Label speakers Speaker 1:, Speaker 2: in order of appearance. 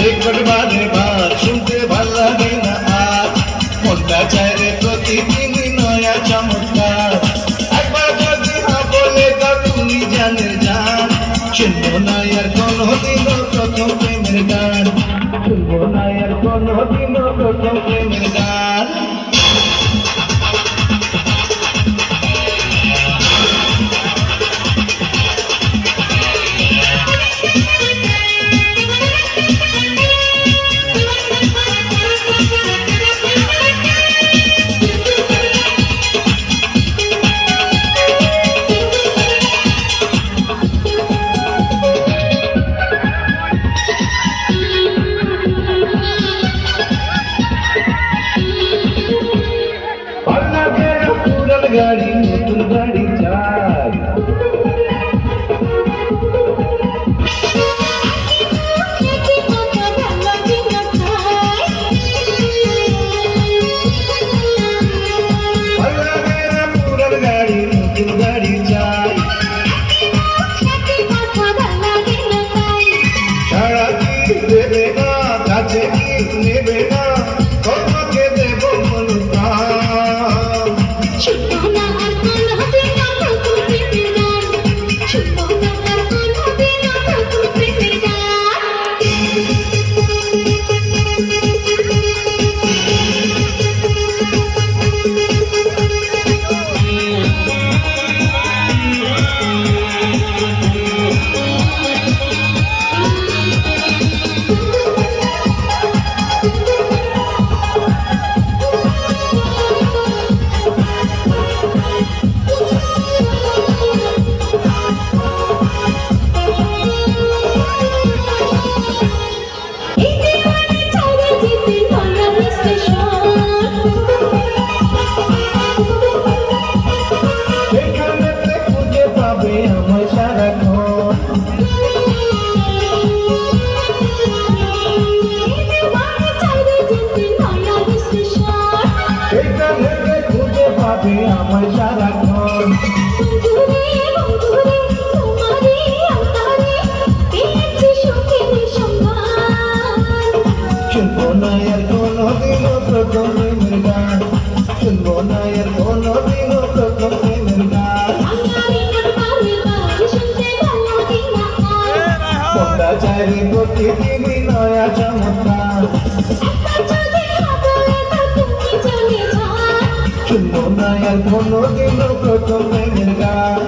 Speaker 1: একবার বারে বার শুনতে ভাল লাগে না আর মনটা চায় রে প্রতিদিন নয়া চমৎকার একবার যদি হা বলে দাও তুমি জানে যান শুনবো না আর কোনোদিনও প্রথম প্রেমের গান শুনবো না আর কোনোদিনও প্রথম প্রেমের গান গাড়ি নতুন গাড়ি চাই পুরান গাড়ি নতুন গাড়ি চাই সারা কি দেবে না কাছে কি নেবে না তোমাকে দেব আমার সারাক্ষণ শুনবো না আর কোনোদিনও প্রথম প্রেমের গান শুনবো না আর কোনোদিনও প্রথম প্রেমের গান মনটা চারি প্রতিদিন নয়া চমৎকার শুনবো না আর কোনোদিনও প্রথম প্রেমের গান।